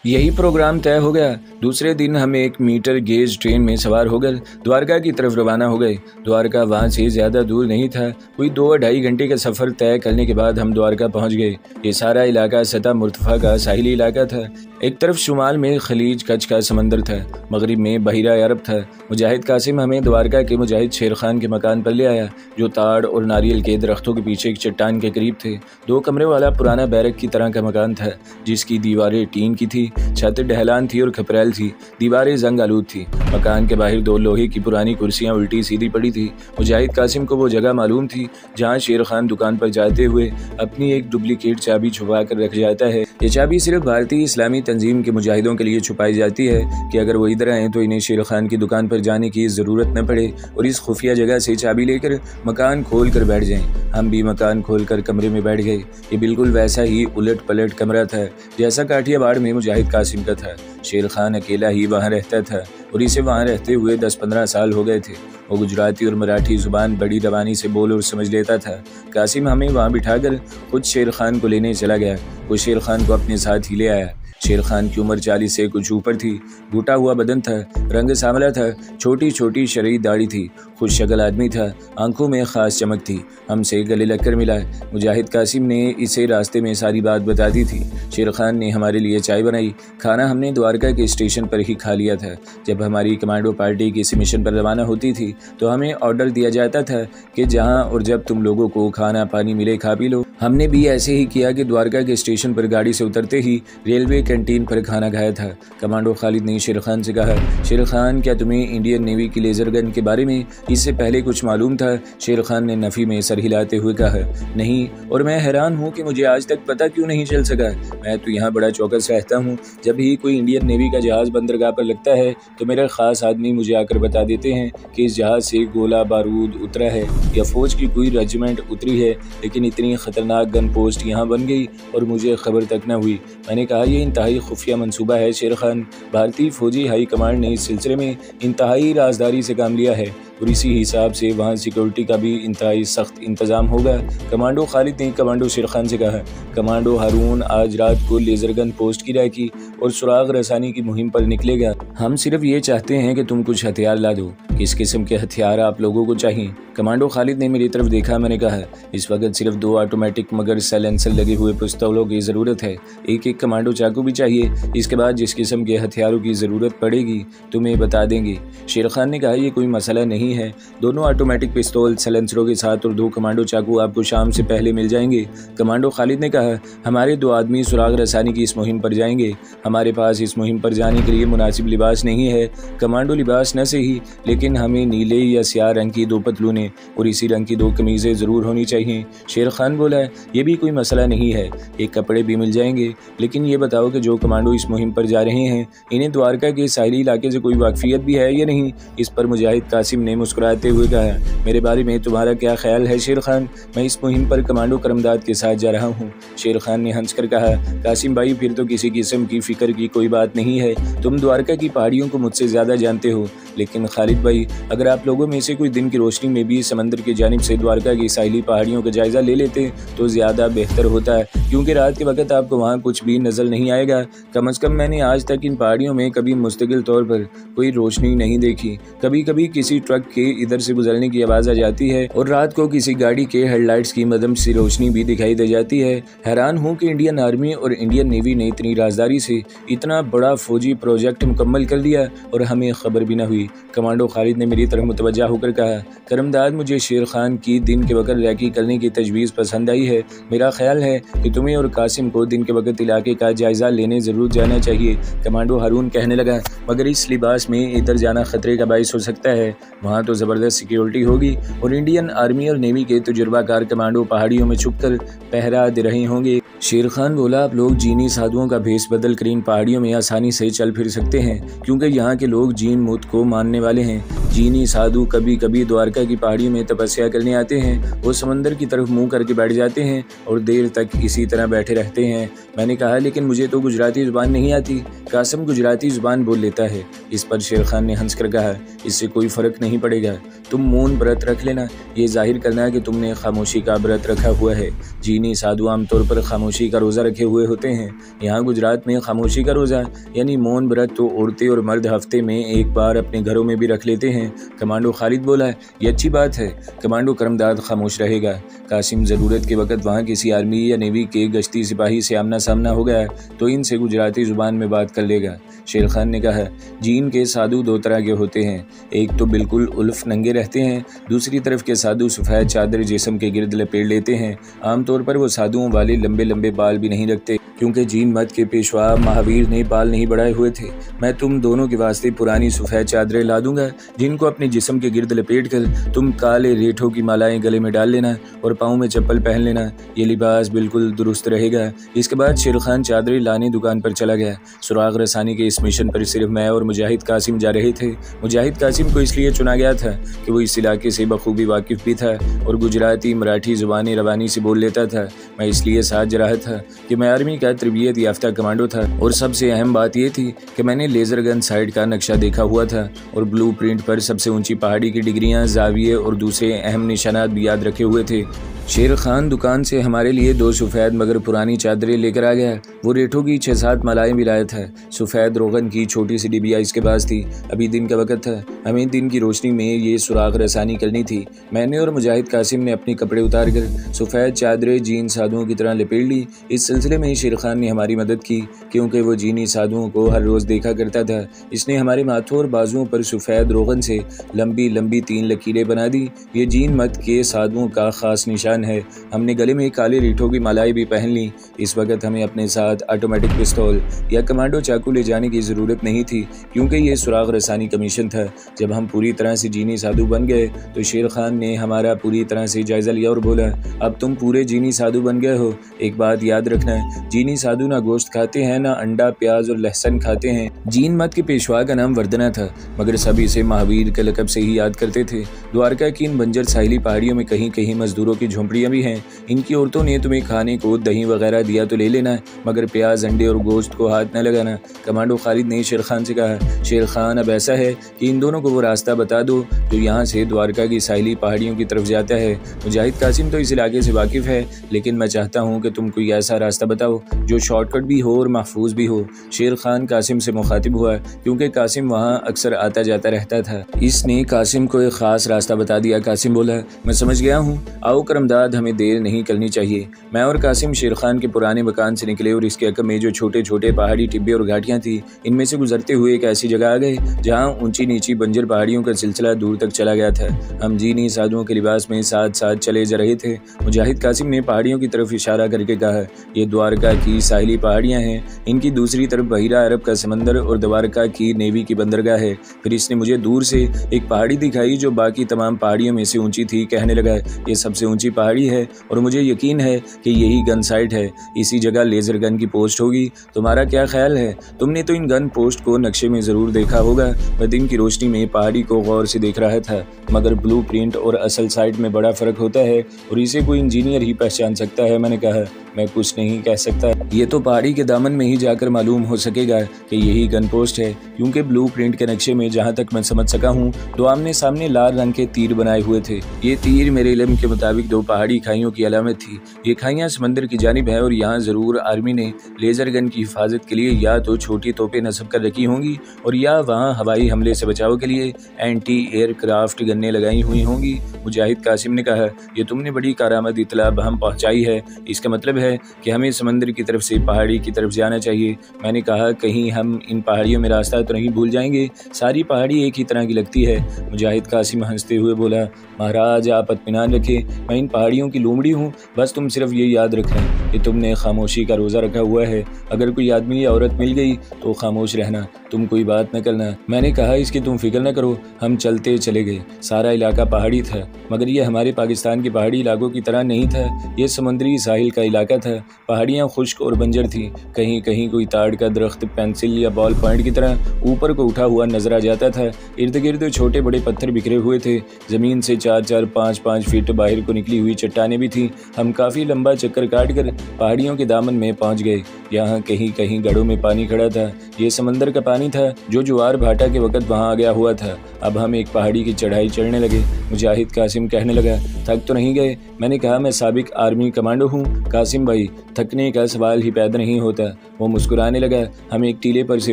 यही प्रोग्राम तय हो गया। दूसरे दिन हम एक मीटर गेज ट्रेन में सवार होकर द्वारका की तरफ रवाना हो गए। द्वारका वहाँ से ज़्यादा दूर नहीं था। कोई 2-2.5 घंटे का सफ़र तय करने के बाद हम द्वारका पहुँच गए। ये सारा इलाका सतह मुर्तफ़ा का साहिली इलाका था। एक तरफ शुमाल में खलीज कच्छ का समंदर था, मगरिब में बहिरा अरब था। मुजाहिद कासिम हमें द्वारका के मुजाहिद शेर खान के मकान पर ले आया, जो ताड़ और नारियल के दरख्तों के पीछे एक चट्टान के करीब थे। 2 कमरे वाला पुराना बैरक की तरह का मकान था, जिसकी दीवारें टीन की थी, छत ढहलान थी और खपरेल थी, दीवारें जंग आलूद थी। मकान के बाहर 2 लोहे की पुरानी कुर्सियां उल्टी सीधी पड़ी थी। मुजाहिद कासिम को वो जगह मालूम थी जहां शेर खान दुकान पर जाते हुए अपनी एक डुप्लीकेट चाबी छुपा कर रख जाता है। ये चाबी सिर्फ भारतीय इस्लामी तंजीम के मुजाहिदों के लिए छुपाई जाती है कि अगर वो इधर आए तो इन्हें शेर खान की दुकान पर जाने की ज़रूरत न पड़े और इस खुफिया जगह से चाबी लेकर मकान खोल कर बैठ जाएं। हम भी मकान खोल कर कमरे में बैठ गए। ये बिल्कुल वैसा ही उलट पलट कमरा था जैसा काठियावाड़ में मुजाहिद कासिम का था। शेर खान अकेला ही वहाँ रहता था और इसे वहाँ रहते हुए 10-15 साल हो गए थे। वो गुजराती और मराठी ज़ुबान बड़ी रवानी से बोल और समझ लेता था। कासिम हमें वहाँ बिठाकर खुद शेर खान को लेने चला गया। वो शेर खान को अपने साथ ही ले आया। शेर खान की उम्र 40 से कुछ ऊपर थी। बूटा हुआ बदन था, रंग सांवला था, छोटी छोटी शरीर दाढ़ी थी, खुद शक्ल आदमी था, आंखों में खास चमक थी। हमसे गले लगकर मिला। मुजाहिद कासिम ने इसे रास्ते में सारी बात बता दी थी। शेर खान ने हमारे लिए चाय बनाई। खाना हमने द्वारका के स्टेशन पर ही खा लिया था। जब हमारी कमांडो पार्टी किसी मिशन पर रवाना होती थी तो हमें ऑर्डर दिया जाता था कि जहाँ और जब तुम लोगों को खाना पानी मिले खा पी लो। हमने भी ऐसे ही किया कि द्वारका के स्टेशन पर गाड़ी से उतरते ही रेलवे कैंटीन पर खाना खाया था। कमांडो खालिद ने शेर खान से कहा, शेर खान, क्या तुम्हें इंडियन नेवी की लेजर गन के बारे में इससे पहले कुछ मालूम था? शेर खान ने नफ़ी में सर हिलाते हुए कहा, नहीं, और मैं हैरान हूँ कि मुझे आज तक पता क्यों नहीं चल सका। मैं तो यहाँ बड़ा चौकस रहता हूँ। जब भी कोई इंडियन नेवी का जहाज़ बंदरगाह पर लगता है तो मेरे ख़ास आदमी मुझे आकर बता देते हैं कि इस जहाज़ से गोला बारूद उतरा है या फ़ौज की कोई रेजिमेंट उतरी है, लेकिन इतनी ख़तरनाक गन पोस्ट यहाँ बन गई और मुझे खबर तक न हुई। मैंने कहा, यह इंतहाई खुफिया मंसूबा है शेर खान। भारतीय फौजी हाई कमांड ने इस सिलसिले में इंतहाई राजदारी से काम लिया है और इसी हिसाब से वहाँ सिक्योरिटी का भी इंतहाई सख्त इंतज़ाम होगा। कमांडो खालिद ने कमांडो शेर खान से कहा, कमांडो हारून आज रात को लेज़र गन पोस्ट की राखी और सुराग रसानी की मुहिम पर निकलेगा। हम सिर्फ ये चाहते हैं कि तुम कुछ हथियार ला दो। किस किस्म के हथियार आप लोगों को चाहिए? कमांडो खालिद ने मेरी तरफ देखा। मैंने कहा, इस वक्त सिर्फ 2 ऑटोमेटिक मगर साइलेंसर लगे हुए पिस्तौलों की ज़रूरत है। एक कमांडो चाकू भी चाहिए। इसके बाद जिस किस्म के हथियारों की ज़रूरत पड़ेगी तुम्हें बता देंगे। शेर खान ने कहा, यह कोई मसला नहीं है। दोनों ऑटोमेटिक पिस्तौल साइलेंसरों के साथ और 2 कमांडो चाकू आपको शाम से पहले मिल जाएंगे। कमांडो खालिद ने कहा, हमारे 2 आदमी सुराग रसानी की इस मुहिम पर जाएंगे। हमारे पास इस मुहिम पर जाने के लिए मुनासिब लिबास नहीं है। कमांडो लिबास न सही, लेकिन हमें नीले या स्याह रंग की 2 पतलूनें और इसी रंग की 2 कमीज़ें ज़रूर होनी चाहिए। शेर खान बोला, यह भी कोई मसला नहीं है, एक कपड़े भी मिल जाएंगे। लेकिन ये बताओ कि जो कमांडो इस मुहिम पर जा रहे हैं, इन्हें द्वारका के साहिली इलाके से कोई वाकफियत भी है या नहीं? इस पर मुजाहिद कासिम ने मुस्कुराते हुए कहा, मेरे बारे में तुम्हारा क्या ख्याल है शेर खान? मैं इस मुहिम पर कमांडो करमदाद के साथ जा रहा हूँ। शेर खान ने हंसकर कहा, कासिम भाई, फिर तो किसी किस्म की फ़िक्र की कोई बात नहीं है। तुम द्वारका की पहाड़ियों को मुझसे ज़्यादा जानते हो। लेकिन खालिद भाई, अगर आप लोगों में से कोई दिन की रोशनी में भी समंदर की जानिब से द्वारका की साहिली पहाड़ियों का जायज़ा ले लेते तो ज़्यादा बेहतर होता है, क्योंकि रात के वक्त आपको वहाँ कुछ भी नज़र नहीं आएगा। कम अज़ कम मैंने आज तक इन पहाड़ियों में कभी मुस्तकिल तौर पर कोई रोशनी नहीं देखी। कभी कभी किसी ट्रक के इधर से गुजरने की आवाज़ आ जाती है और रात को किसी गाड़ी के हेडलाइट्स की मदम सी रोशनी भी दिखाई दे जाती है। हैरान हूँ कि इंडियन आर्मी और इंडियन नेवी ने इतनी राजदारी से इतना बड़ा फौजी प्रोजेक्ट मुकम्मल कर लिया और हमें खबर भी न हुई। कमांडो खालिद ने मेरी तरफ मुतवज्जा होकर कहा, करमदाद, मुझे शेर खान की दिन के वक्त रैकी करने की तजवीज़ पसंद आई है। मेरा ख्याल है कि तुम्हें और कासिम को दिन के वक्त इलाके का जायज़ा लेने ज़रूर जाना चाहिए। कमांडो हारून कहने लगा, मगर इस लिबास में इधर जाना ख़तरे का बाइस हो सकता है। वहाँ तो ज़बरदस्त सिक्योरिटी होगी और इंडियन आर्मी और नेवी के तजुर्बाकार कमांडो पहाड़ियों में छुपकर पहरा दे रहे होंगे। शेर खान बोला, आप लोग जीनी साधुओं का भेष बदल कर इन पहाड़ियों में आसानी से चल फिर सकते हैं, क्योंकि यहाँ के लोग जीन मूत को मानने वाले हैं। जीनी साधु कभी कभी द्वारका की पहाड़ियों में तपस्या करने आते हैं। वो समंदर की तरफ मुंह करके बैठ जाते हैं और देर तक इसी तरह बैठे रहते हैं। मैंने कहा, लेकिन मुझे तो गुजराती ज़ुबान नहीं आती। कासिम गुजराती ज़ुबान बोल लेता है। इस पर शेर खान ने हंसकर कहा, इससे कोई फ़र्क नहीं पड़ेगा, तुम मौन व्रत रख लेना। ये जाहिर करना है कि तुमने खामोशी का व्रत रखा हुआ है। जीनी साधु आमतौर पर खामोशी का रोज़ा रखे हुए होते हैं। यहाँ गुजरात में खामोशी का रोज़ा यानी मौन व्रत तो औरतें और मर्द हफ्ते में एक बार अपने घरों में भी रख लेते हैं। कमांडो खालिद बोला, ये अच्छी बात है। कमांडो करमदाद खामोश रहेगा। कासिम ज़रूरत के वक्त वहाँ किसी आर्मी या नेवी के गश्ती सिपाही से आमना सामना हो गया तो इनसे गुजराती ज़ुबान में बात कर लेगा। शेर खान ने कहा, जीन के साधु दो तरह के होते हैं। एक तो बिल्कुल उल्फ नंगे रहते हैं, दूसरी तरफ के साधु सफ़ेद चादर जिस्म के गिर्द लपेट लेते हैं। आमतौर पर वो साधुओं वाले लंबे लंबे बाल भी नहीं रखते, क्योंकि जीन मत के पेशवा महावीर ने बाल नहीं बढ़ाए हुए थे। मैं तुम दोनों के वास्ते पुरानी सफ़ेद चादरें ला दूंगा, जिनको अपने जिस्म के गिर्द लपेट कर तुम काले रेठों की मालाएं गले में डाल लेना और पाँव में चप्पल पहन लेना। ये लिबास बिल्कुल दुरुस्त रहेगा। इसके बाद शेर खान चादरें लाने दुकान पर चला गया। सुराग रसानी के इस मिशन पर सिर्फ मैं और मुजाहिद कासिम जा रहे थे। मुजाहिद कासिम को इसलिए चुना गया था कि वो इस इलाके से बखूबी वाकिफ़ भी था और गुजराती मराठी ज़ुबानें रवानी से बोल लेता था। मैं इसलिए साथ जा रहा था कि मैं आर्मी का तरबियत याफ्ता कमांडो था और सबसे अहम बात यह थी कि मैंने लेज़र गन साइट का नक्शा देखा हुआ था और ब्लू प्रिंट पर सबसे ऊंची पहाड़ी की डिग्रियां, जाविये और दूसरे अहम निशानात भी याद रखे हुए थे। शेर खान दुकान से हमारे लिए 2 सफ़ेद मगर पुरानी चादरें लेकर आ गया। वो रेठों की 6-7 मालाएं भी लाया था। सफ़ेद रोगन की छोटी सी डिबिया इसके पास थी। अभी दिन का वक्त था, हमें दिन की रोशनी में ये सुराग रसानी करनी थी। मैंने और मुजाहिद कासिम ने अपने कपड़े उतार कर सफ़ेद चादरें जीन साधुओं की तरह लपेट ली। इस सिलसिले में शेर खान ने हमारी मदद की, क्योंकि वो जीनी साधुओं को हर रोज़ देखा करता था। इसने हमारे माथों और बाजुओं पर सफ़ेद रोगन से लंबी लंबी 3 लकीरें बना दी। ये जीन मत के साधुओं का ख़ास निशान है। हमने गले में काले रीठों की मालाएं भी पहन ली। इस वक्त हमें अपने साथ ऑटोमेटिक पिस्तौल या कमांडो चाकू ले जाने की ज़रूरत नहीं थी, क्योंकि ये सुराग रसानी का मिशन था। जब हम पूरी तरह से जीनी साधु बन गए तो शेर खान ने हमारा पूरी तरह से जायज़ा लिया और बोला, अब तुम पूरे जीनी साधु बन गए हो। एक बात याद रखना, जीनी साधु ना गोश्त खाते हैं, ना अंडा, प्याज और लहसुन खाते हैं। जीन मत के पेशवा का नाम वर्धना था, मगर सब इसे महावीर के लक़ब से ही याद करते थे। द्वारका की इन बंजर साहिली पहाड़ियों में कहीं कहीं मजदूरों की झोंपड़ियाँ भी हैं। इनकी औरतों ने तुम्हें खाने को दही वगैरह दिया तो ले लेना, मगर प्याज, अंडे और गोश्त को हाथ न लगाना। कमांडो खालिद ने शेर खान से कहा, शेर खान अब ऐसा है कि इन दोनों को वो रास्ता बता दो जो यहाँ से द्वारका की साहिली पहाड़ियों की तरफ जाता है। मुजाहिद कासिम तो इस इलाके से वाकिफ़ है, लेकिन मैं चाहता हूँ कि तुम कोई ऐसा रास्ता बताओ जो शॉर्टकट भी हो और महफूज भी हो। शेर खान कासिम से मुखातिब हुआ, क्योंकि कासिम वहाँ अक्सर आता जाता रहता था। इसने कासिम को एक ख़ास रास्ता बता दिया। कासिम बोला, मैं समझ गया हूँ, आओ करमदाद, हमें देर नहीं करनी चाहिए। मैं और कासिम शेर खान के पुराने मकान से निकले और इसके अकब में जो छोटे छोटे पहाड़ी टिब्बे और घाटियाँ थी, इनमें से गुजरते हुए एक ऐसी जगह आ गए जहाँ ऊंची नीची बंजर पहाड़ियों का सिलसिला दूर तक चला गया था। हम जीनी साधुओं के लिबास में साथ साथ चले जा रहे थे। मुजाहिद कासिम ने पहाड़ियों की तरफ इशारा करके कहा, ये द्वारका की साहिली पहाड़ियाँ हैं, इनकी दूसरी तरफ बहिरा अरब का समंदर और द्वारका की नेवी की बंदरगाह है। फिर इसने मुझे दूर से एक पहाड़ी दिखाई जो बाकी तमाम पहाड़ियों में से ऊंची थी। कहने लगा, ये सबसे ऊंची पहाड़ी है और मुझे यकीन है कि यही गन साइट है। इसी जगह लेज़र गन की पोस्ट होगी। तुम्हारा क्या ख्याल है? तुमने तो इन गन पोस्ट को नक्शे में ज़रूर देखा होगा। मैं दिन की रोशनी में पहाड़ी को गौर से देख रहा था, मगर ब्लू प्रिंट और असल साइट में बड़ा फ़र्क होता है और इसे कोई इंजीनियर ही पहचान सकता है। मैंने कहा, मैं कुछ नहीं कह सकता, ये तो पहाड़ी के दामन में ही जाकर मालूम हो सकेगा कि यही गन पोस्ट है, क्योंकि ब्लू प्रिंट के नक्शे में जहाँ तक मैं समझ सका हूँ तो आमने सामने लाल रंग के तीर बनाए हुए थे। ये तीर मेरे इल्म के मुताबिक 2 पहाड़ी खाइयों की अलामत थी। ये खाइयाँ समंदर की जानिब है और यहाँ ज़रूर आर्मी ने लेज़र गन की हिफाजत के लिए या तो छोटी तोपें नस्ब कर रखी होंगी और या वहाँ हवाई हमले से बचाव के लिए एंटी एयरक्राफ्ट गन्नें लगाई हुई होंगी। मुजाहिद कासिम ने कहा, ये तुमने बड़ी कारामद इतला हम पहुँचाई है। इसका मतलब है कि हमें समंदर की तरफ से पहाड़ी की तरफ जाना चाहिए। मैंने कहा, कहीं हम इन पहाड़ियों में रास्ता तो नहीं भूल जाएंगे? सारी पहाड़ी एक ही तरह की लगती है। मुजाहिद कासिम हंसते हुए बोला, महाराज आप इत्मीनान रखें, मैं इन पहाड़ियों की लोमड़ी हूँ। बस तुम सिर्फ ये याद रखना कि तुमने खामोशी का रोज़ा रखा हुआ है। अगर कोई आदमी या औरत मिल गई तो खामोश रहना, तुम कोई बात न करना। मैंने कहा, इसकी तुम फिक्र न करो। हम चलते चले गए। सारा इलाका पहाड़ी था, मगर यह हमारे पाकिस्तान के पहाड़ी इलाकों की तरह नहीं था। ये समुद्री साहिल का इलाका इलाका था। पहाड़ियाँ खुश्क और बंजर थीं। कहीं कहीं कोई ताड़ का दरख्त पेंसिल या बॉल पॉइंट की तरह ऊपर को उठा हुआ नजर आ जाता था। इर्द गिर्द छोटे बड़े पत्थर बिखरे हुए थे। ज़मीन से 4-4, 5-5 फीट बाहर को निकली हुई चट्टानें भी थीं। हम काफ़ी लंबा चक्कर काट कर पहाड़ियों के दामन में पहुँच गए। यहाँ कहीं कहीं गढ़ों में पानी खड़ा था। ये समंदर का पानी था जो ज्वार भाटा के वक्त वहाँ आ गया हुआ था। अब हम एक पहाड़ी की चढ़ाई चढ़ने लगे। मुजाहिद कासिम कहने लगा, थक तो नहीं गए? मैंने कहा, मैं साबिक आर्मी कमांडो हूँ कासिम भाई, थकने का सवाल ही पैदा नहीं होता। वो मुस्कुराने लगा। हम एक टीले पर से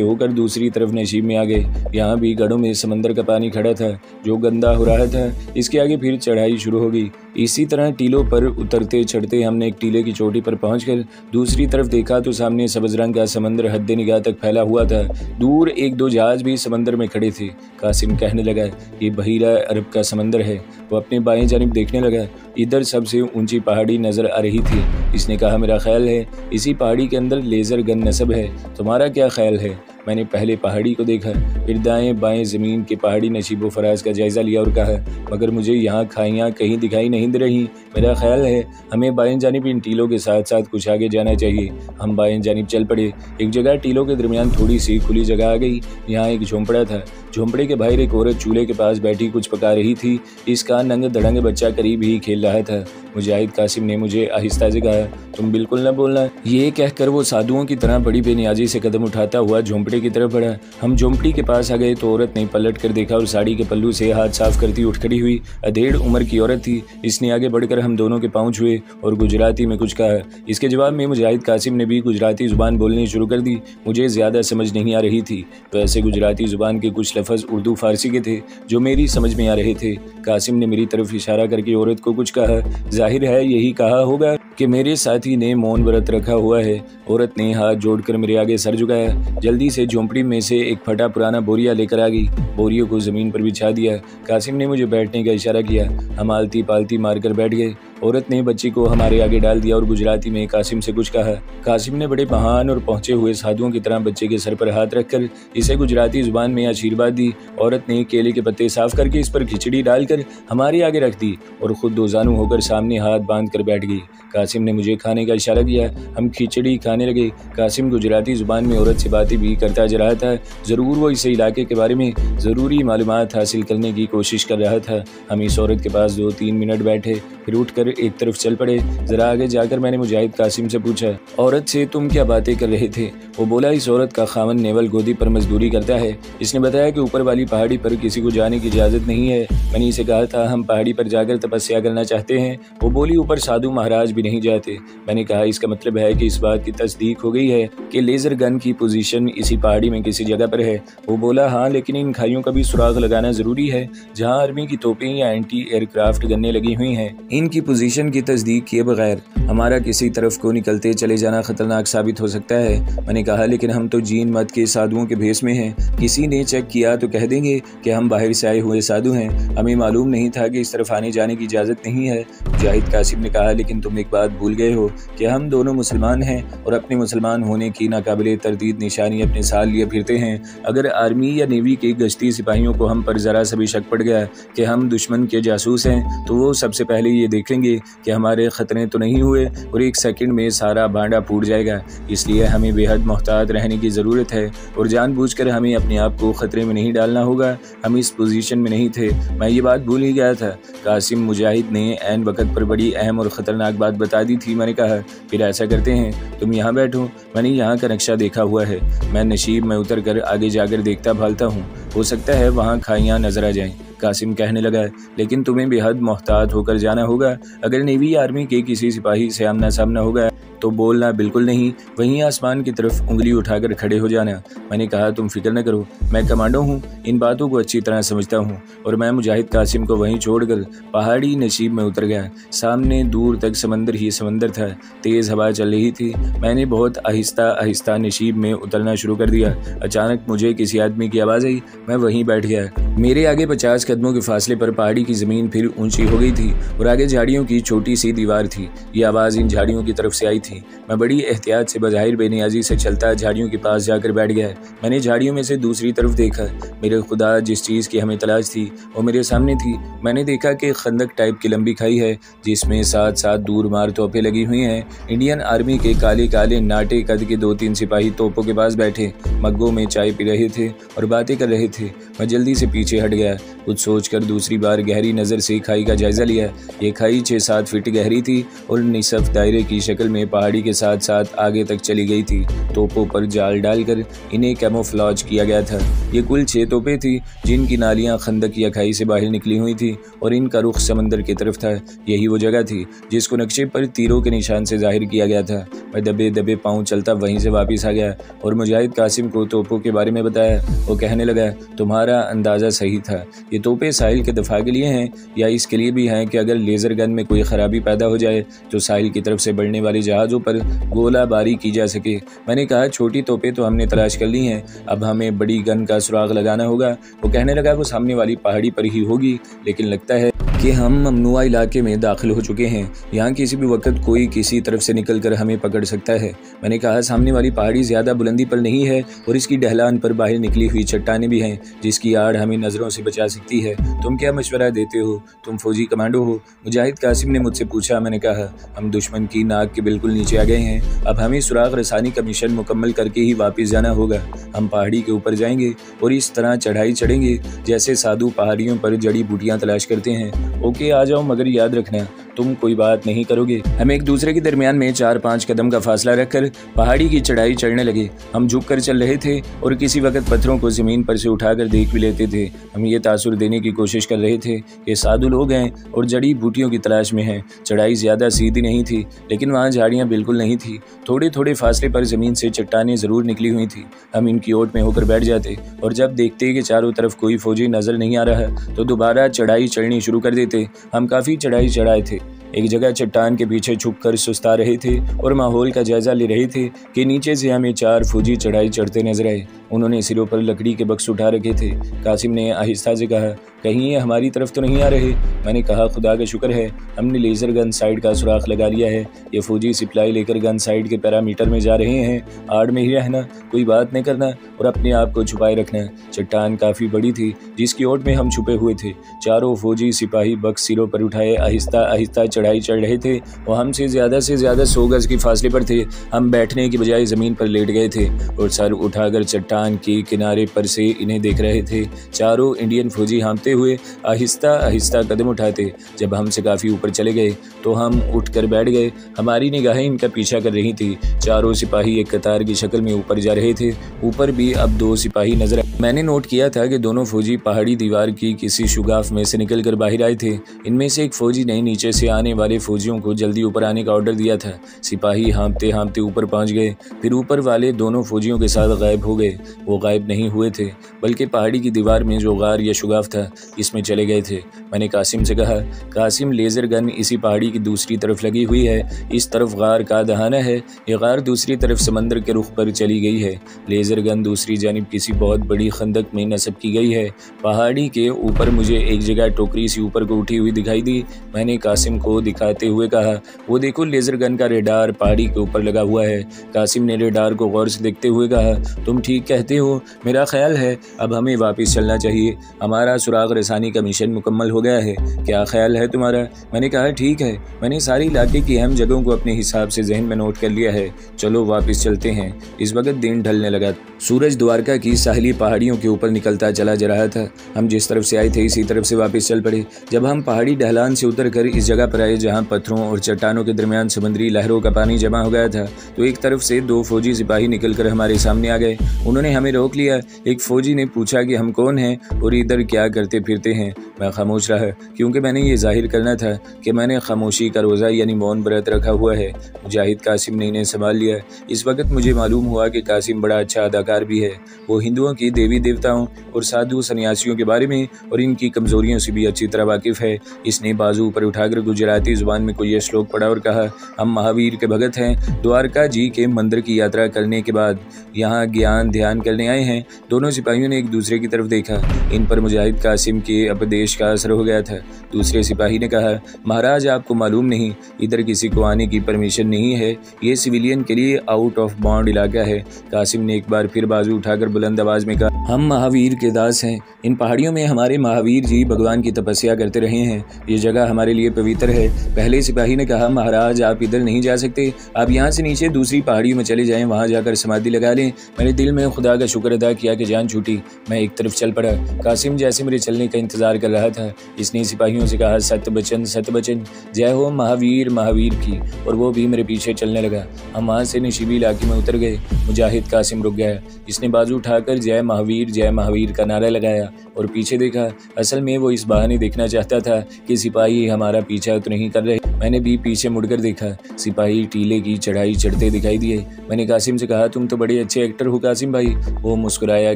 होकर दूसरी तरफ नशीब में आ गए। यहाँ भी गढ़ों में समंदर का पानी खड़ा था जो गंदा हो रहा था। इसके आगे फिर चढ़ाई शुरू हो गई। इसी तरह टीलों पर उतरते चढ़ते हमने एक टीले की चोटी पर पहुंचकर दूसरी तरफ देखा तो सामने सब्ज रंग का समंदर हद्दे निगाह तक फैला हुआ था। दूर 1-2 जहाज भी समंदर में खड़े थे। कासिम कहने लगा, ये बहीरा अरब का समंदर है। वो अपने बाएं जानिब देखने लगा। इधर सबसे ऊंची पहाड़ी नजर आ रही थी। इसने कहा, मेरा ख्याल है इसी पहाड़ी के अंदर लेज़र गन नस्ब है। तुम्हारा क्या ख्याल है? मैंने पहले पहाड़ी को देखा, फिर दाएं बाएं ज़मीन के पहाड़ी नशीबो फराज का जायज़ा लिया और कहा, मगर मुझे यहाँ खाइयाँ कहीं दिखाई नहीं दे रही। मेरा ख्याल है हमें बाएं जानिब इन टीलों के साथ साथ कुछ आगे जाना चाहिए। हम बाएं जानिब चल पड़े। एक जगह टीलों के दरमियान थोड़ी सी खुली जगह आ गई। यहाँ एक झोंपड़ा था। झोंपड़े के बाहर एक औरत चूल्हे के पास बैठी कुछ पका रही थी। इसका नंग धड़ंग बच्चा करीब ही खेल रहा था। मुजाहिद कासिम ने मुझे आहिस्ता से कहा, तुम बिल्कुल न बोलना। ये कहकर वो साधुओं की तरह बड़ी बेनियाजी से कदम उठाता हुआ झोंपड़े की तरफ बढ़ा। हम झोंपड़ी के पास आ गए तो औरत ने पलट कर देखा और साड़ी के पल्लू से हाथ साफ करती उठ खड़ी हुई। अधेड़ उम्र की औरत थी। इसने आगे बढ़कर हम दोनों के पाँव छुए और गुजराती में कुछ कहा। इसके जवाब में मुजाहिद कासिम ने भी गुजराती ज़ुबान बोलनी शुरू कर दी। मुझे ज़्यादा समझ नहीं आ रही थी, तो ऐसे गुजराती ज़ुबान के कुछ लफ्ज़ उर्दू फारसी के थे जो मेरी समझ में आ रहे थे। कासिम ने मेरी तरफ इशारा करके औरत को कुछ कहा। जाहिर है यही कहा होगा कि मेरे साथी ने मौन व्रत रखा हुआ है। औरत ने हाथ जोड़कर मेरे आगे सर झुकाया। जल्दी से झोंपड़ी में से एक फटा पुराना बोरिया लेकर आ गई। बोरियों को ज़मीन पर बिछा दिया। कासिम ने मुझे बैठने का इशारा किया। हम आलती पालती मारकर बैठ गए। औरत ने बच्ची को हमारे आगे डाल दिया और गुजराती में कासिम से कुछ कहा। कासिम ने बड़े महान और पहुंचे हुए साधुओं की तरह बच्चे के सर पर हाथ रखकर इसे गुजराती जुबान में आशीर्वाद दी। औरत ने केले के पत्ते साफ करके इस पर खिचड़ी डालकर हमारे आगे रख दी और खुद दोजानू होकर सामने हाथ बांध कर बैठ गई। कासिम ने मुझे खाने का इशारा किया। हम खिचड़ी खाने लगे। कासिम गुजराती जुबान में औरत से बातें भी करता जा रहा था। ज़रूर वो इस इलाके के बारे में ज़रूरी मालूमात हासिल करने की कोशिश कर रहा था। हम इस औरत के पास 2-3 मिनट बैठे, फिर उठकर एक तरफ चल पड़े। ज़रा आगे जाकर मैंने मुजाहिद कासिम से पूछा, औरत से तुम क्या बातें कर रहे थे? वो बोला, इस औरत का खामन नेवल गोदी पर मजदूरी करता है। इसने बताया कि ऊपर वाली पहाड़ी पर किसी को जाने की इजाज़त नहीं है। मैंने इसे कहा था हम पहाड़ी पर जाकर तपस्या करना चाहते हैं। वो बोली, ऊपर साधु महाराज भी नहीं जाते। मैंने कहा, इसका मतलब है कि इस बात की तस्दीक हो गई है कि लेज़र गन की पोजीशन इसी पहाड़ी में किसी जगह पर है। वो बोला, हाँ, लेकिन इन खाइयों का भी सुराग लगाना ज़रूरी है जहाँ आर्मी की तोपें या एंटी एयरक्राफ्ट गन्ने लगी हुई हैं। इनकी पोजीशन की तस्दीक किए बगैर हमारा किसी तरफ को निकलते चले जाना खतरनाक साबित हो सकता है। मैंने कहा, लेकिन हम तो जीन मत के साधुओं के भेस में हैं। किसी ने चेक किया तो कह देंगे कि हम बाहर से आए हुए साधु हैं। हमें मालूम नहीं था कि इस तरफ आने जाने की इजाज़त नहीं है। मुजाहिद कासिम ने कहा, लेकिन तुम एक बात भूल गए हो कि हम दोनों मुसलमान हैं और अपने मुसलमान होने की नाकाबिले तरदीद निशानी अपने साथ लिए फिरते हैं। अगर आर्मी या नेवी के गश्ती सिपाहियों को हम पर ज़रा सा भी शक पड़ गया कि हम दुश्मन के जासूस हैं तो वो सबसे पहले ये देखेंगे कि हमारे ख़तरे तो नहीं हुए और एक सेकंड में सारा भांडा फूट जाएगा। इसलिए हमें बेहद मोहतात रहने की ज़रूरत है और जानबूझकर हमें अपने आप को ख़तरे में नहीं डालना होगा। हम इस पोजीशन में नहीं थे। मैं ये बात भूल ही गया था। कासिम मुजाहिद ने ऐन वक़्त पर बड़ी अहम और ख़तरनाक बात बता दी थी। मैंने कहा, फिर ऐसा करते हैं, तुम यहाँ बैठो। मैंने यहाँ का नक्शा देखा हुआ है। मैं नशीब में उतर कर आगे जाकर देखता भालता हूँ। हो सकता है वहाँ खाइयाँ नजर आ जाएं। कासिम कहने लगा, लेकिन तुम्हें बेहद मोहतात होकर जाना होगा। अगर नेवी आर्मी के किसी सिपाही से आमना सामना होगा तो बोलना बिल्कुल नहीं, वहीं आसमान की तरफ उंगली उठाकर खड़े हो जाना। मैंने कहा, तुम फिक्र न करो, मैं कमांडो हूँ, इन बातों को अच्छी तरह समझता हूँ। और मैं मुजाहिद कासिम को वहीं छोड़कर पहाड़ी नशीब में उतर गया। सामने दूर तक समंदर ही समंदर था। तेज़ हवा चल रही थी। मैंने बहुत आहिस्ता आहिस्ता नशीब में उतरना शुरू कर दिया। अचानक मुझे किसी आदमी की आवाज़ आई। मैं वहीं बैठ गया। मेरे आगे 50 कदमों के फासले पर पहाड़ी की ज़मीन फिर ऊंची हो गई थी और आगे झाड़ियों की छोटी सी दीवार थी। ये आवाज़ इन झाड़ियों की तरफ से आई थी। थी। मैं बड़ी एहतियात से बज़ाहिर बेनियाजी से चलता झाड़ियों के पास जाकर बैठ गया। मैंने झाड़ियों में से दूसरी तरफ देखा। मेरे खुदा, जिस चीज़ की हमें तलाश थी वो मेरे सामने थी। मैंने देखा कि खंदक टाइप की लंबी खाई है जिसमें साथ साथ दूर मार तोपें लगी हुई हैं। इंडियन आर्मी के काले काले नाटे कद के 2-3 सिपाही तोपों के पास बैठे मग्गों में चाय पी रहे थे और बातें कर रहे थे। मैं जल्दी से पीछे हट गया, कुछ सोचकर दूसरी बार गहरी नज़र से खाई का जायज़ा लिया। ये खाई 6-7 फीट गहरी थी और निसफ दायरे की शक्ल में पहाड़ी के साथ साथ आगे तक चली गई थी। तोपों पर जाल डालकर इन्हें कैमोफ्लेज किया गया था। ये कुल 6 तोपें थी जिनकी नालियां खंदक या खाई से बाहर निकली हुई थी और इनका रुख समंदर की तरफ था। यही वो जगह थी जिसको नक्शे पर तीरों के निशान से जाहिर किया गया था। मैं दबे दबे पाँव चलता वहीं से वापस आ गया और मुजाहिद कासिम को तोपों के बारे में बताया। वो कहने लगा, तुम्हारा अंदाज़ा सही था। ये तोपें साहिल के दफा के लिए हैं या इसके लिए भी हैं कि अगर लेज़र गन में कोई ख़राबी पैदा हो जाए तो साहिल की तरफ से बढ़ने वाले जहाज़ों पर गोलाबारी की जा सके। मैंने कहा, छोटी तोपें तो हमने तलाश कर ली हैं, अब हमें बड़ी गन का सुराग लगाना होगा। वो कहने लगा, वो सामने वाली पहाड़ी पर ही होगी, लेकिन लगता है कि हम ममनुआ इलाके में दाखिल हो चुके हैं। यहाँ किसी भी वक्त कोई किसी तरफ से निकलकर हमें पकड़ सकता है। मैंने कहा, सामने वाली पहाड़ी ज़्यादा बुलंदी पर नहीं है और इसकी ढलान पर बाहर निकली हुई चट्टानें भी हैं जिसकी आड़ हमें नज़रों से बचा सकती है। तुम क्या मशवरा देते हो? तुम फौजी कमांडो हो? मुजाहिद कासिम ने मुझसे पूछा। मैंने कहा, हम दुश्मन की नाक के बिल्कुल नीचे आ गए हैं। अब हमें सुराग रसानी का मिशन मुकम्मल करके ही वापस जाना होगा। हम पहाड़ी के ऊपर जाएंगे और इस तरह चढ़ाई चढ़ेंगे जैसे साधु पहाड़ियों पर जड़ी बूटियां तलाश करते हैं। ओके, आ जाओ, मगर याद रखना तुम कोई बात नहीं करोगे। हम एक दूसरे के दरमियान में 4-5 कदम का फासला रखकर पहाड़ी की चढ़ाई चढ़ने लगे। हम झुक कर चल रहे थे और किसी वक्त पत्थरों को ज़मीन पर से उठाकर देख भी लेते थे। हम ये तासुर देने की कोशिश कर रहे थे कि साधु लोग हैं और जड़ी बूटियों की तलाश में हैं। चढ़ाई ज़्यादा सीधी नहीं थी, लेकिन वहाँ झाड़ियाँ बिल्कुल नहीं थी। थोड़े थोड़े फासले पर ज़मीन से चट्टानें ज़रूर निकली हुई थी। हम इनकी ओट में होकर बैठ जाते और जब देखते कि चारों तरफ कोई फौजी नज़र नहीं आ रहा तो दोबारा चढ़ाई चढ़नी शुरू कर देते। हम काफ़ी चढ़ाई चढ़ाए थे। एक जगह चट्टान के पीछे छुपकर सुस्ता रहे थे और माहौल का जायजा ले रहे थे कि नीचे से हमें 4 फौजी चढ़ाई चढ़ते नजर आए। उन्होंने सिरों पर लकड़ी के बक्स उठा रखे थे। कासिम ने आहिस्ता से कहा, कहीं ये हमारी तरफ तो नहीं आ रहे? मैंने कहा, खुदा का शुक्र है, हमने लेज़र गन साइड का सुराख लगा लिया है। ये फौजी सिप्लाई लेकर गन साइड के पैरामीटर में जा रहे हैं। आड़ में ही रहना, कोई बात नहीं करना और अपने आप को छुपाए रखना। चट्टान काफ़ी बड़ी थी जिसकी ओट में हम छुपे हुए थे। चारों फौजी सिपाही बक्स सिरों पर उठाए आहिस्ता आहिस्ता चढ़ाई चढ़ रहे थे और हमसे ज़्यादा से ज़्यादा 100 गज के फासले पर थे। हम बैठने की बजाय ज़मीन पर लेट गए थे और सर उठाकर चट्टान के किनारे पर से इन्हें देख रहे थे। चारों इंडियन फौजी हाँफते हुए आहिस्ता आहिस्ता कदम उठाते। जब हमसे काफ़ी ऊपर चले गए तो हम उठकर बैठ गए। हमारी निगाहें इनका पीछा कर रही थी। चारों सिपाही एक कतार की शक्ल में ऊपर जा रहे थे। ऊपर भी अब 2 सिपाही नजर आए। मैंने नोट किया था कि दोनों फौजी पहाड़ी दीवार की किसी शुगाफ में से निकलकर बाहर आए थे। इनमें से एक फौजी ने नीचे से आने वाले फौजियों को जल्दी ऊपर आने का ऑर्डर दिया था। सिपाही हाँफते हाँफते ऊपर पहुंच गए, फिर ऊपर वाले दोनों फौजियों के साथ गायब हो गए। वो गायब नहीं हुए थे बल्कि पहाड़ी की दीवार में जो गार या शुगाफ था इसमें चले गए थे। मैंने कासिम से कहा, कासिम, लेज़र गन इसी पहाड़ी की दूसरी तरफ लगी हुई है। इस तरफ गार का दहाना है, ये गार दूसरी तरफ समंदर के रुख पर चली गई है। लेज़र गन दूसरी जानिब किसी बहुत बड़ी खंदक में नस्ब की गई है। पहाड़ी के ऊपर मुझे एक जगह टोकरी सी ऊपर को उठी हुई दिखाई दी। मैंने कासिम को दिखाते हुए कहा, वो देखो, लेज़र गन का रेडार पहाड़ी के ऊपर लगा हुआ है। कासिम ने रेडार को गौर से देखते हुए कहा, तुम ठीक कहते हो, मेरा ख्याल है अब हमें वापस चलना चाहिए। हमारा सुराग रसानी का मिशन मुकम्मल हो गया है। क्या ख्याल है तुम्हारा? मैंने कहा, ठीक है, मैंने सारी इलाके की अहम जगहों को अपने हिसाब से जहन में नोट कर लिया है। चलो वापस चलते हैं। इस वक्त दिन ढलने लगा। सूरज द्वारका की साहिली पहाड़ियों के ऊपर निकलता चला जा रहा था। हम जिस तरफ से आए थे इसी तरफ से वापस चल पड़े। जब हम पहाड़ी ढलान से उतरकर इस जगह पर आए जहाँ पत्थरों और चट्टानों के दरमियान समुद्री लहरों का पानी जमा हो गया था तो एक तरफ से 2 फौजी सिपाही निकलकर हमारे सामने आ गए। उन्होंने हमें रोक लिया। एक फौजी ने पूछा कि हम कौन हैं और इधर क्या करते फिरते हैं। मैं खामोश रहा क्योंकि मैंने ये जाहिर करना था कि मैंने खामोशी का रोज़ा यानी मौन व्रत रखा हुआ है। मुजाहिद कासिम ने इन्हें संभाल लिया। इस वक्त मुझे मालूम हुआ कि कासिम बड़ा अच्छा अदाकार भी है। वो हिंदुओं की देवी देवताओं और साधु सन्यासियों के बारे में और इनकी कमज़ोरियों से भी अच्छी तरह वाकिफ़ है। इसने बाजू पर उठाकर गुजराती ज़ुबान में कोई श्लोक पढ़ा और कहा, हम महावीर के भगत हैं, द्वारका जी के मंदिर की यात्रा करने के बाद यहाँ ज्ञान ध्यान करने आए हैं। दोनों सिपाहियों ने एक दूसरे की तरफ देखा। इन पर मुजाहिद कासिम के उपदेश का असर हो गया था। दूसरे सिपाही ने कहा, महाराज आपको मालूम नहीं, इधर किसी को आने की परमिशन नहीं है, ये सिविलियन के लिए आउट ऑफ बाउंड इलाका है। कासिम ने एक बार फिर बाजू उठाकर बुलंद आवाज में कहा, हम महावीर के दास हैं, इन पहाड़ियों में हमारे महावीर जी भगवान की तपस्या करते रहे हैं, ये जगह हमारे लिए पवित्र है। पहले सिपाही ने कहा, महाराज आप इधर नहीं जा सकते, आप यहाँ से नीचे दूसरी पहाड़ियों में चले जाएं, वहाँ जाकर समाधि लगा लें। मैंने दिल में खुदा का शुक्र अदा किया कि जान छूटी। मैं एक तरफ चल पड़ा। कासिम जैसे मेरे चलने का इंतजार कर रहा था। इसने सिपाहियों से कहा, सत्य बचन, जय हो महावीर महावीर की, और वो भी मेरे पीछे चलने लगा। हम वहाँ से नशीबी इलाके में उतर गए। मुजाहिद कासिम रुक गया। इसने बाजू उठाकर जय महावीर का नारा लगाया और पीछे देखा। असल में वो इस बहाने देखना चाहता था कि सिपाही हमारा पीछा तो नहीं कर रहे। मैंने भी पीछे मुड़कर देखा। सिपाही टीले की चढ़ाई चढ़ते दिखाई दिए। मैंने कासिम से कहा, तुम तो बड़े अच्छे एक्टर हो कासिम भाई। वो मुस्कुराया,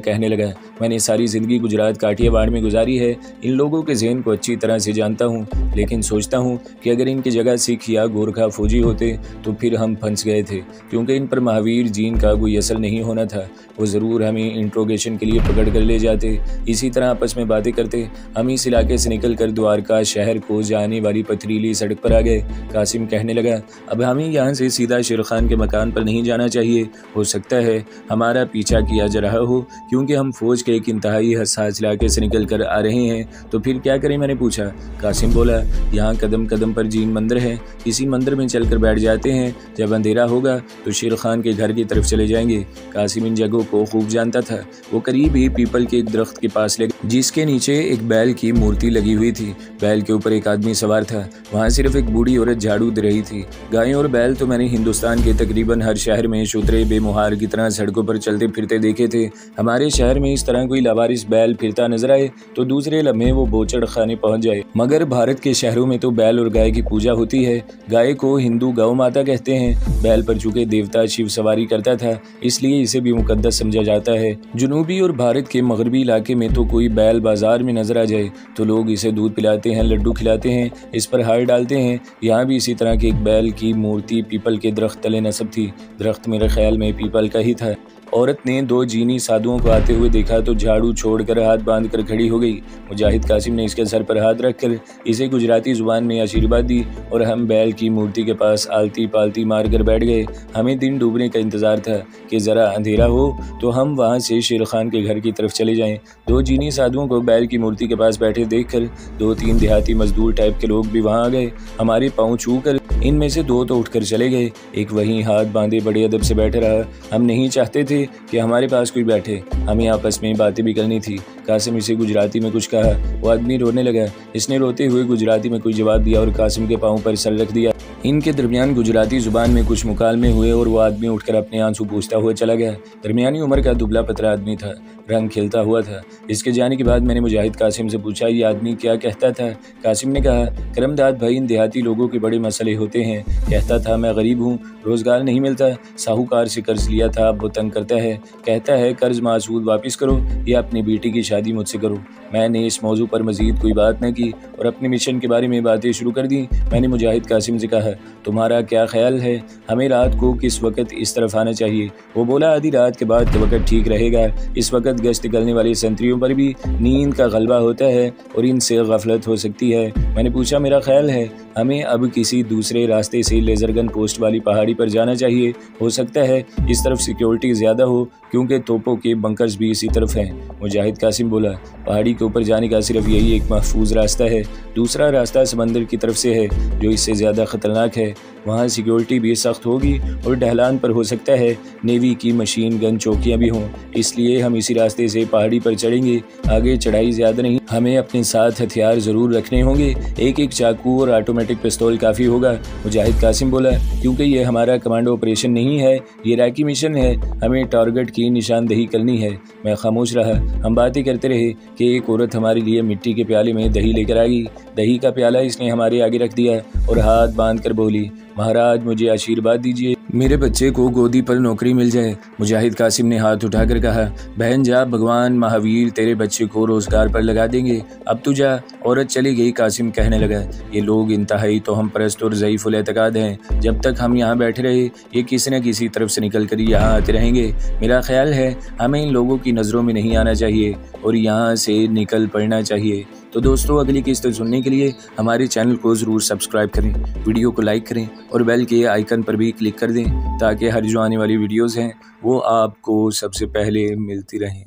कहने लगा, मैंने सारी ज़िंदगी गुजरात काठियावाड़ में गुजारी है, इन लोगों के ज़हन को अच्छी तरह से जानता हूँ, लेकिन सोचता हूँ कि अगर इनकी जगह सिख या गोरखा फौजी होते तो फिर हम फंस गए थे, क्योंकि इन पर महावीर जीन का कोई असर नहीं होना था। वो ज़रूर हमें इंट्रोगेशन के लिए पकड़ कर ले जाते। इसी तरह आपस में बातें करते हम इस इलाके से निकल कर द्वारका शहर को जाने वाली पथरीली सड़क पर आ गए। कासिम कहने लगा, अब हमें यहाँ से सीधा शेर खान के मकान पर नहीं जाना चाहिए। हो सकता है हमारा पीछा किया जा रहा हो, क्योंकि हम फौज के एक इंतहाई हसास इलाके से निकल कर आ रहे हैं। तो फिर क्या करें, मैंने पूछा। कासिम बोला, यहाँ कदम कदम पर जीन मंदिर है, किसी मंदिर में चलकर बैठ जाते हैं। जब अंधेरा होगा तो शेर खान के घर की तरफ चले जाएंगे। कासिम इन जगहों को खूब जानता था। वो करीब ही पीपल के एक दरख्त के पास ले गए, जिसके नीचे एक बैल की मूर्ति लगी हुई थी। बैल के ऊपर एक आदमी सवार था। वहाँ सिर्फ एक बूढ़ी औरत झाड़ू दे रही थी। गायों और बैल तो मैंने हिंदुस्तान के तकरीबन हर शहर में शुतरे बेमुहार की तरह सड़कों पर चलते फिरते देखे थे। हमारे शहर में इस तरह कोई लावारिस बैल फिरता नजर आए तो दूसरे लम्हे वो बोचड़ खाने पहुंच जाए। मगर भारत के शहरों में तो बैल और गाय की पूजा होती है। गाय को हिंदू गौ माता कहते हैं। बैल पर चूंकि देवता शिव सवारी करता था, इसलिए इसे भी मुकद्दस समझा जाता है। जुनूबी और भारत के मगरबी इलाके में तो कोई बैल बाजार में नजर आ जाए तो लोग इसे दूध पिलाते हैं, लड्डू खिलाते हैं, इस पर हार डालते हैं। यहाँ भी इसी तरह के एक बैल की मूर्ति पीपल के दरख्त तले नस्ब थी। दरख्त मेरे ख्याल में पीपल का ही था। औरत ने दो जीनी साधुओं को आते हुए देखा तो झाड़ू छोड़कर हाथ बांधकर खड़ी हो गई। मुजाहिद कासिम ने इसके सर पर हाथ रखकर इसे गुजराती जुबान में आशीर्वाद दी और हम बैल की मूर्ति के पास आलती पालती मारकर बैठ गए। हमें दिन डूबने का इंतजार था कि ज़रा अंधेरा हो तो हम वहाँ से शेर खान के घर की तरफ चले जाएं। दो जीनी साधुओं को बैल की मूर्ति के पास बैठे देखकर दो तीन देहाती मजदूर टाइप के लोग भी वहाँ आ गए। हमारे पाँव छू कर इनमें से दो तो उठकर चले गए। एक वहीं हाथ बांधे बड़े अदब से बैठे रहा। हम नहीं चाहते थे कि हमारे पास कोई बैठे, हमें आपस में बातें भी करनी थी। कासिम इसे गुजराती में कुछ कहा। वो आदमी रोने लगा। इसने रोते हुए गुजराती में कोई जवाब दिया और कासिम के पाँव पर सर रख दिया। इनके दरमियान गुजराती जुबान में कुछ मुकालमे हुए और वो आदमी उठकर अपने आंसू पूछता हुआ चला गया। दरमियानी उम्र का दुबला पतला आदमी था, रंग खिलता हुआ था। इसके जाने के बाद मैंने मुजाहिद कासिम से पूछा, ये आदमी क्या कहता था? कासिम ने कहा, करमदाद भाई, इन देहाती लोगों के बड़े मसले होते हैं। कहता था मैं गरीब हूँ, रोज़गार नहीं मिलता, साहूकार से कर्ज लिया था, अब वो तंग करता है। कहता है कर्ज मासूद वापस करो या अपनी बेटी की शादी मुझसे करो। मैंने इस मौजू पर मजीद कोई बात न की और अपने मिशन के बारे में बातें शुरू कर दी। मैंने मुजाहिद कासिम से कहा, तुम्हारा क्या ख्याल है, हमें रात को किस वक्त इस तरफ आना चाहिए? वो बोला, आधी रात के बाद का वक्त ठीक रहेगा। इस वक्त गश्त करने वाले संतरियों पर भी नींद का गलबा होता है और इनसे गफलत हो सकती है। मैंने पूछा, मेरा ख्याल है हमें अब किसी दूसरे रास्ते से लेजरगन पोस्ट वाली पहाड़ी पर जाना चाहिए। हो सकता है इस तरफ सिक्योरिटी ज़्यादा हो, क्योंकि तोपों के बंकर्स भी इसी तरफ हैं। मुजाहिद कासिम बोला, पहाड़ी के ऊपर जाने का सिर्फ यही एक महफूज रास्ता है। दूसरा रास्ता समंदर की तरफ से है, जो इससे ज़्यादा ख़तरनाक है। वहाँ सिक्योरिटी भी सख्त होगी और ढलान पर हो सकता है नेवी की मशीन गन चौकियाँ भी हों। इसलिए हम इसी रास्ते से पहाड़ी पर चढ़ेंगे। आगे चढ़ाई ज़्यादा नहीं, हमें अपने साथ हथियार ज़रूर रखने होंगे। एक एक चाकू और ऑटोमेटिक पिस्तौल काफ़ी होगा। मुजाहिद कासिम बोला, क्योंकि ये हमारा कमांडो ऑपरेशन नहीं है, ये रैकी मिशन है, हमें टारगेट की निशानदेही करनी है। मैं खामोश रहा। हम बातें करते रहे कि एक औरत हमारे लिए मिट्टी के प्याले में दही लेकर आई। दही का प्याला इसने हमारे आगे रख दिया और हाथ बांध कर बोली, महाराज मुझे आशीर्वाद दीजिए। मेरे बच्चे को गोदी पर नौकरी मिल जाए। मुजाहिद कासिम ने हाथ उठाकर कहा, बहन जा, भगवान महावीर तेरे बच्चे को रोज़गार पर लगा देंगे, अब तू जा। औरत चली गई। कासिम कहने लगा, ये लोग इंतहाई तोहम परस्त और ज़ईफ़ुल एतकाद हैं। जब तक हम यहाँ बैठे रहे ये किसी न किसी तरफ से निकल कर यहाँ आते रहेंगे। मेरा ख्याल है हमें इन लोगों की नज़रों में नहीं आना चाहिए और यहाँ से निकल पड़ना चाहिए। तो दोस्तों, अगली किस्त सुनने के लिए हमारे चैनल को ज़रूर सब्सक्राइब करें, वीडियो को लाइक करें और बेल के आइकन पर भी क्लिक कर दें ताकि हर जो आने वाली वीडियोज़ हैं वो आपको सबसे पहले मिलती रहें।